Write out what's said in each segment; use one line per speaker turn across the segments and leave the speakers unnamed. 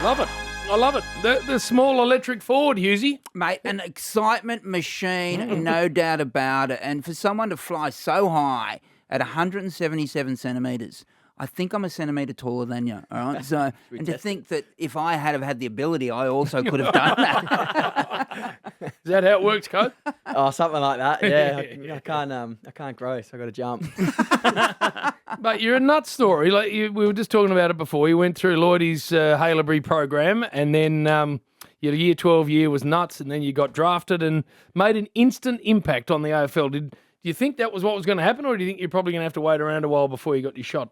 Love it. I love it. The small electric Ford, Hughesy.
Mate, an excitement machine, no doubt about it. And for someone to fly so high at 177 centimetres, I think I'm a centimetre taller than you, all right? So, and to think that if I had the ability, I also could have done that.
Is that how it works, Code?
Oh, something like that. Yeah, I can't grow, so I got to jump.
But you're a nut story. We were just talking about it before. You went through Lloydie's Haileybury program, and then your year 12 year was nuts, and then you got drafted and made an instant impact on the AFL. Do you think that was what was going to happen, or do you think you're probably going to have to wait around a while before you got your shot?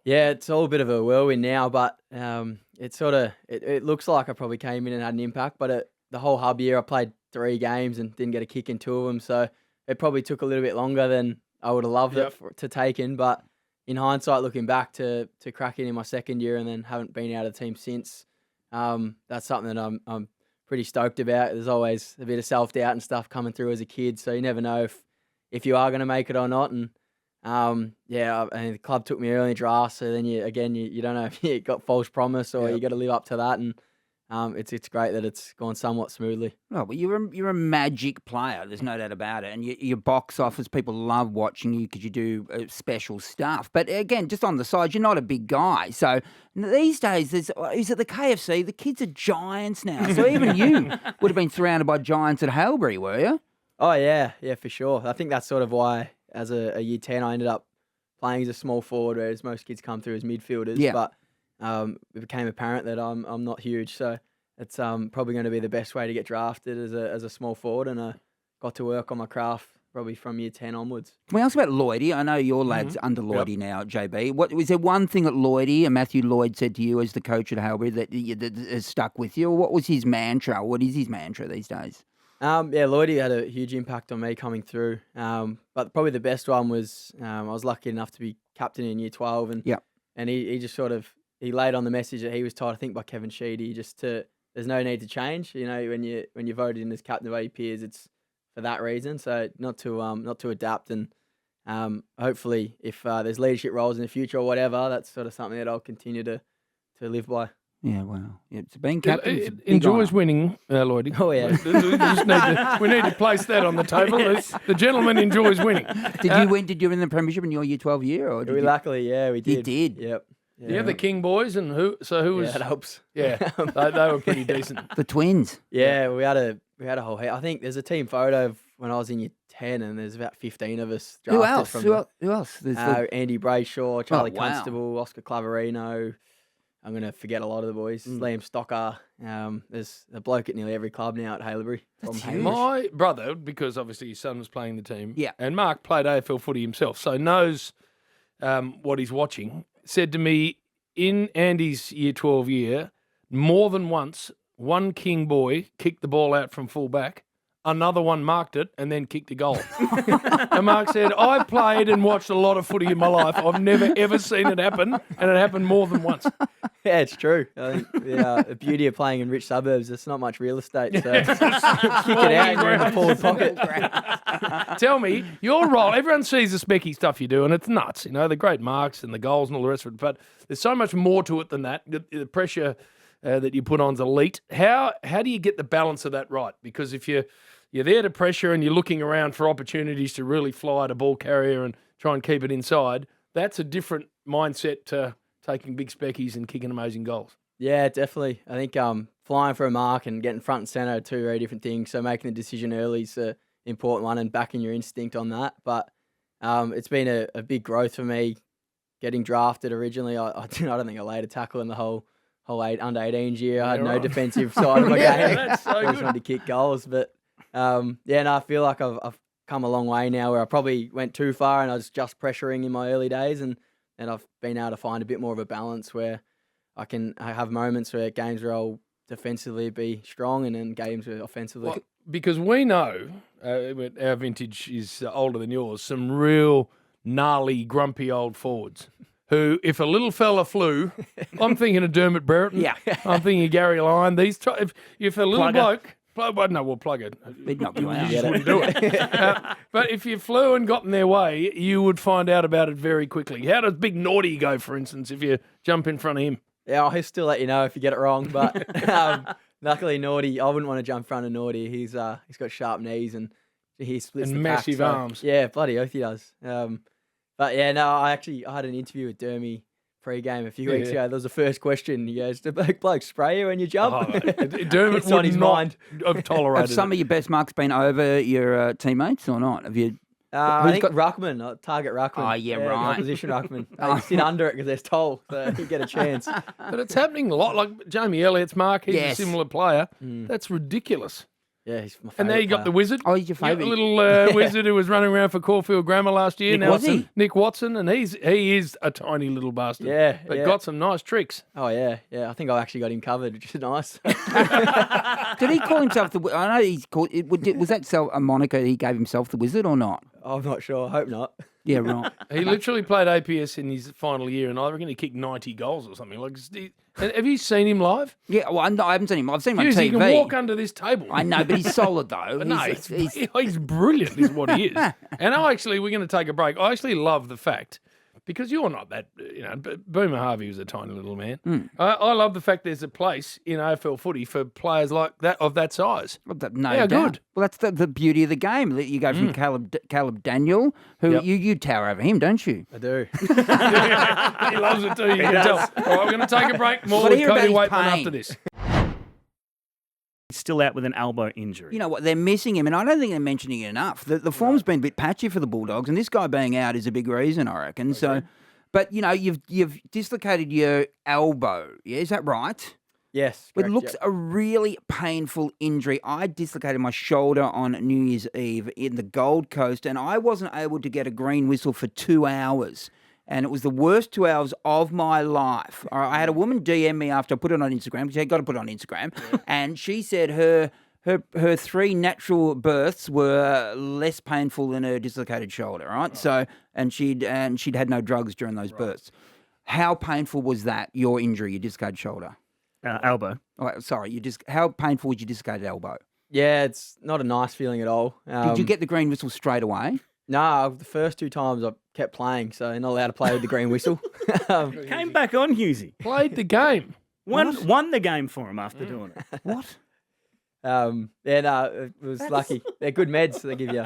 Yeah, it's all a bit of a whirlwind now, but it looks like I probably came in and had an impact. But the whole hub year, I played 3 games and didn't get a kick in 2 of them, so it probably took a little bit longer than I would have loved to take in. But in hindsight, looking back to crack in my second year and then haven't been out of the team since, that's something that I'm pretty stoked about. There's always a bit of self-doubt and stuff coming through as a kid, so you never know if you are going to make it or not. And the club took me early in the draft, so then you don't know if you got false promise or you got to live up to that. And it's great that it's gone somewhat smoothly.
Oh, well, you're a magic player. There's no doubt about it. And your box office, people love watching you because you do special stuff. But again, just on the side, you're not a big guy. So these days, is it the KFC? The kids are giants now. So even you would have been surrounded by giants at Haileybury, were you?
Oh, yeah, for sure. I think that's sort of why, as a year 10, I ended up playing as a small forward, whereas most kids come through as midfielders.
Yeah.
But it became apparent that I'm not huge, so it's probably going to be the best way to get drafted as a small forward, and I got to work on my craft probably from year 10 onwards.
Can we ask about Lloydie? I know your lad's under Lloydie now, JB. Was there one thing that Lloydie and Matthew Lloyd said to you as the coach at Haileybury that has stuck with you? Or what was his mantra? What is his mantra these days?
Lloydie had a huge impact on me coming through. But probably the best one was I was lucky enough to be captain in year 12, and he just sort of he laid on the message that he was told, I think, by Kevin Sheedy, there's no need to change. You know, when you voted in as captain by your peers, it's for that reason. So not to adapt, and hopefully if there's leadership roles in the future or whatever, that's sort of something that I'll continue to live by.
Yeah, wow. Yeah, it's being captain.
It enjoys winning, Lloydie.
Oh, yeah.
We need to place that on the table. The gentleman enjoys winning.
Did you win? Did you win the premiership in your year 12 year? Or
Luckily, we did.
You did?
Yep.
Yeah. You have the King boys, and who was?
Yeah, that helps.
Yeah, they were pretty decent.
The twins.
Yeah, we had a whole heap. I think there's a team photo of when I was in year 10, and there's about 15 of us drafted.
Who else?
Andy Brayshaw, Charlie
wow.
Constable, Oscar Clavarino. I'm going to forget a lot of the boys. Liam Stocker. There's a bloke at nearly every club now at Haileybury.
That's huge.
My brother, because obviously his son was playing the team,
yeah,
and Mark played AFL footy himself, so knows what he's watching, said to me, in Andy's year 12 year, more than once, one King boy kicked the ball out from full back, another one marked it and then kicked a goal. And Mark said, I played and watched a lot of footy in my life. I've never, ever seen it happen, and it happened more than once.
Yeah, it's true. I think the beauty of playing in rich suburbs, there's not much real estate, so kick it out and you're in the forward pocket.
Tell me, your role, everyone sees the specky stuff you do, and it's nuts, you know, the great marks and the goals and all the rest of it, but there's so much more to it than that. The pressure that you put on's elite. How do you get the balance of that right? Because if you're there to pressure and you're looking around for opportunities to really fly at a ball carrier and try and keep it inside, that's a different mindset to taking big speckies and kicking amazing goals.
Yeah, definitely. I think flying for a mark and getting front and centre are 2 very different things. So making the decision early is an important one, and backing your instinct on that. But it's been a big growth for me getting drafted originally. I don't think I laid a tackle in the whole under 18s year. I had no defensive side of my game.
That's so
I just wanted to kick goals. But I feel like I've come a long way now, where I probably went too far and I was just pressuring in my early days, and I've been able to find a bit more of a balance where I have moments where games where I'll defensively be strong, and then games where offensively.
Well, because we know our vintage is older than yours, some real gnarly, grumpy old forwards who, if a little fella flew, I'm thinking of Dermot Brereton.
Yeah.
I'm thinking of Gary Lyon. If a little bloke... we'll plug it.
They'd not be
You
allowed.
just wouldn't do it. But if you flew and got in their way, you would find out about it very quickly. How does Big Naughty go, for instance, if you jump in front of him?
Yeah, I'll still let you know if you get it wrong. But luckily, Naughty, I wouldn't want to jump in front of Naughty. He's got sharp knees and he splits
And
the pack,
massive
so-
arms.
Yeah, bloody oath he does. But yeah, no, I had an interview with Dermy pre-game a few weeks
Yeah.
ago. That was the first question. He goes, "Do bloke spray you when you jump?"
Oh, Dermot
It's on
would
his
not
mind.
have tolerated
Have some
it.
of your best marks been over your teammates or not? Have you?
I
Who's
think
got-
Ruckman, target Ruckman.
Oh, yeah,
the
right.
opposition Ruckman. They sit under it because they're tall, so you get a chance.
But it's happening a lot. Like Jamie Elliott's mark, he's
Yes.
a similar player. That's ridiculous.
Yeah, he's my favourite
And there you got the wizard.
Oh, he's your
You got
favourite.
the little wizard who was running around for Caulfield Grammar last year.
Nick Watson.
Nick Watson, and he is a tiny little bastard.
Yeah,
but
yeah.
got some nice tricks.
Oh yeah. I think I actually got him covered, which is nice.
Did he call himself the? I know he's called. Was that a moniker he gave himself, the Wizard, or not?
I'm not sure. I hope not.
Yeah, right.
He literally played APS in his final year, and I reckon he kicked 90 goals or something. Have you seen him live?
Yeah, well, I haven't seen him. I've seen him on
Jeez, he
TV.
can walk under this table.
I know, but he's solid though.
No, he's brilliant, is what he is. And we're going to take a break. I actually love the fact, because you're not that, Boomer Harvey was a tiny little man. I love the fact there's a place in AFL footy for players like that, of that size.
No
Yeah,
doubt.
good.
Well, that's the beauty of the game. That you go from Caleb Daniel, who
Yep.
you tower over him, don't you?
I do.
He loves it too, you can tell. All right, we're going to take a break. More
But
with
hear about
Cody
his
Weightman
pain.
after this.
He's still out with an elbow injury.
You know what? They're missing him, and I don't think they're mentioning it enough. The form's been a bit patchy for the Bulldogs, and this guy being out is a big reason, I reckon. So, but you've dislocated your elbow. Yeah, is that right?
Yes.
It
correct,
looks
yep.
a really painful injury. I dislocated my shoulder on New Year's Eve in the Gold Coast, and I wasn't able to get a green whistle for 2 hours. And it was the worst 2 hours of my life. I had a woman DM me after I put it on Instagram, because I got to put it on Instagram, and she said her 3 natural births were less painful than her dislocated shoulder, right? So, and she'd had no drugs during those births. How painful was that, your injury, your dislocated shoulder?
Elbow.
Oh, sorry, how painful was your dislocated elbow?
Yeah, it's not a nice feeling at all.
Did you get the green whistle straight away?
No, the first 2 times I kept playing, so you're not allowed to play with the green whistle.
Came back on, Hughesy.
Played the game.
Won the game for him after doing it.
What?
Yeah, no, it was lucky. They're good meds they give you.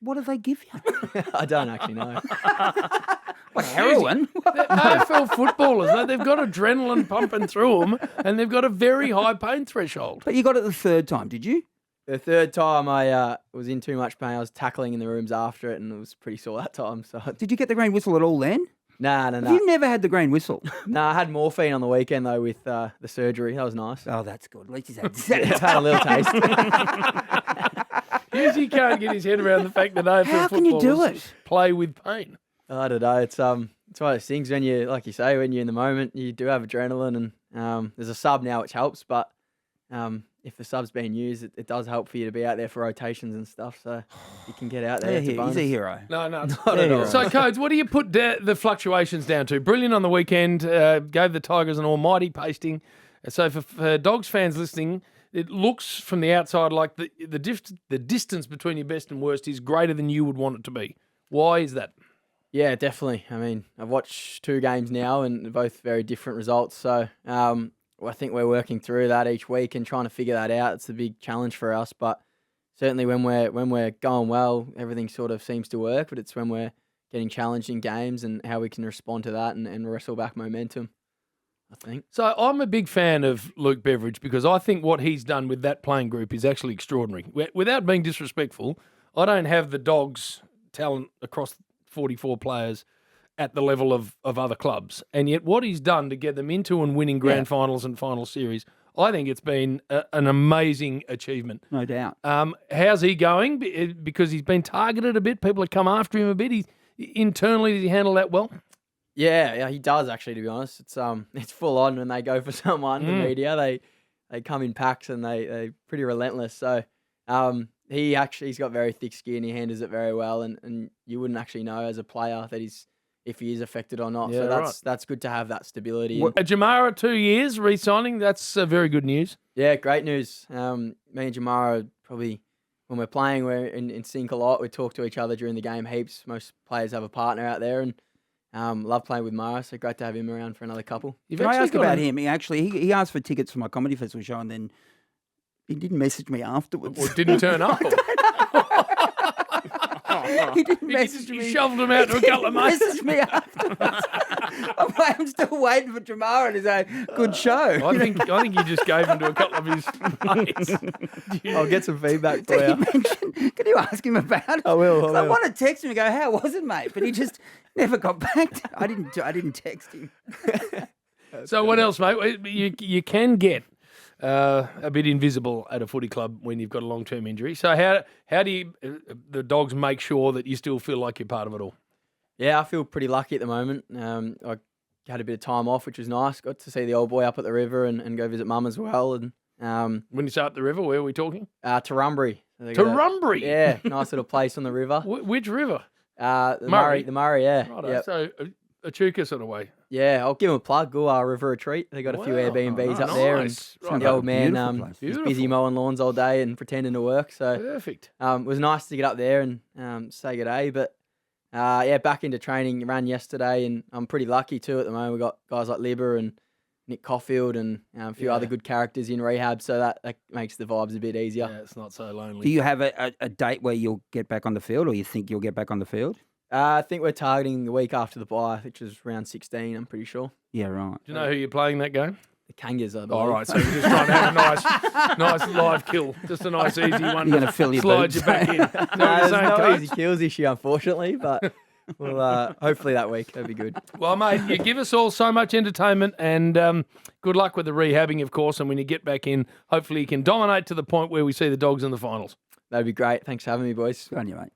What do they give you?
I don't actually know.
What, heroin?
AFL footballers, they've got adrenaline pumping through them, and they've got a very high pain threshold.
But you got it the 3rd time, did you?
The 3rd time I was in too much pain. I was tackling in the rooms after it, and it was pretty sore that time. So
Did you get the green whistle at all then?
no.
Have you never had the green whistle?
No, I had morphine on the weekend though with the surgery. That was nice.
Oh, that's good. At least he's had
I've had a little taste.
He can't get his head around the fact that AFL
How can you do
footballers
it?
play with pain.
I don't know. It's one of those things when you, like you say, when you're in the moment, you do have adrenaline, and there's a sub now which helps. But if the sub's being used, it does help for you to be out there for rotations and stuff. So you can get out there. It's a
He's
bonus.
a hero.
No, it's
Not at all.
So, Codes, what do you put the fluctuations down to? Brilliant on the weekend, gave the Tigers an almighty pasting. So, for Dogs fans listening, it looks from the outside like the distance between your best and worst is greater than you would want it to be. Why is that?
Yeah, definitely. I mean, I've watched 2 games now, and both very different results. So I think we're working through that each week and trying to figure that out. It's a big challenge for us, but certainly when we're going well, everything sort of seems to work. But it's when we're getting challenged in games and how we can respond to that and wrestle back momentum, I think.
So I'm a big fan of Luke Beveridge because I think what he's done with that playing group is actually extraordinary. Without being disrespectful, I don't have the Dogs' talent across 44 players at the level of other clubs. And yet what he's done to get them into and winning grand finals and final series, I think it's been an amazing achievement.
No doubt.
How's he going? Because he's been targeted a bit. People have come after him a bit. Internally, did he handle that well?
Yeah, he does actually. To be honest, it's full on when they go for someone. The media they come in packs and they pretty relentless. So he's got very thick skin. He handles it very well, and you wouldn't actually know as a player that if he is affected or not.
Yeah,
so that's good to have that stability.
Jamara, 2 years re-signing. That's very good news.
Yeah, great news. Me and Jamara probably, when we're playing, we're in sync a lot. We talk to each other during the game heaps. Most players have a partner out there, and Love playing with Mara, so great to have him around for another couple.
Can I ask about him? He asked for tickets for my comedy festival show, and then he didn't message me afterwards.
Or didn't turn up?
He didn't message me.
You shoved him out to a couple of mates.
Message me afterwards. I'm still waiting for Jamara to say, good show.
I think you just gave him to a couple of his mates.
I'll get some feedback for you.
Can you ask him about it?
I will.
I want to text him and go, how was it, mate? But he just never got back. I didn't text him.
So what else, mate? You can get a bit invisible at a footy club when you've got a long-term injury. So how do you the Dogs make sure that you still feel like you're part of it all?
Yeah, I feel pretty lucky at the moment. I had a bit of time off, which was nice. Got to see the old boy up at the river and go visit mum as well. And
When you say up the river, where are we talking?
Turrumbry.
Turrumbry?
Yeah, nice little place on the river.
Which river?
The
Murray?
Murray, yeah.
Righto.
Yep.
So Echuca sort of way.
Yeah, I'll give him a plug. Gullar River Retreat. They got a few
Wow.
Airbnbs up
Nice.
there, and
Right.
the old man
Beautiful place.
was busy mowing lawns all day and pretending to work. So
Perfect.
it was nice to get up there and say good day. But back into training. Ran yesterday, and I'm pretty lucky too at the moment. We got guys like Libber and Nick Caulfield and a few other good characters in rehab, so that makes the vibes a bit easier.
Yeah, it's not so lonely.
Do you have a date where you'll get back on the field, or you think you'll get back on the field?
I think we're targeting the week after the bye, which is round 16, I'm pretty sure.
Yeah, right.
Do you know who you're playing that game?
The Kangas, I believe.
All right, so you're just trying to have a nice live kill. Just a nice, easy one.
You're going to fill your
Slide
boots.
you back in.
There's
saying,
no
Coach?
easy kills this year, unfortunately, but we'll hopefully that week. That'd be good.
Well, mate, you give us all so much entertainment, and good luck with the rehabbing, of course. And when you get back in, hopefully you can dominate to the point where we see the Dogs in the finals.
That'd be great. Thanks for having me, boys.
Good on you, mate.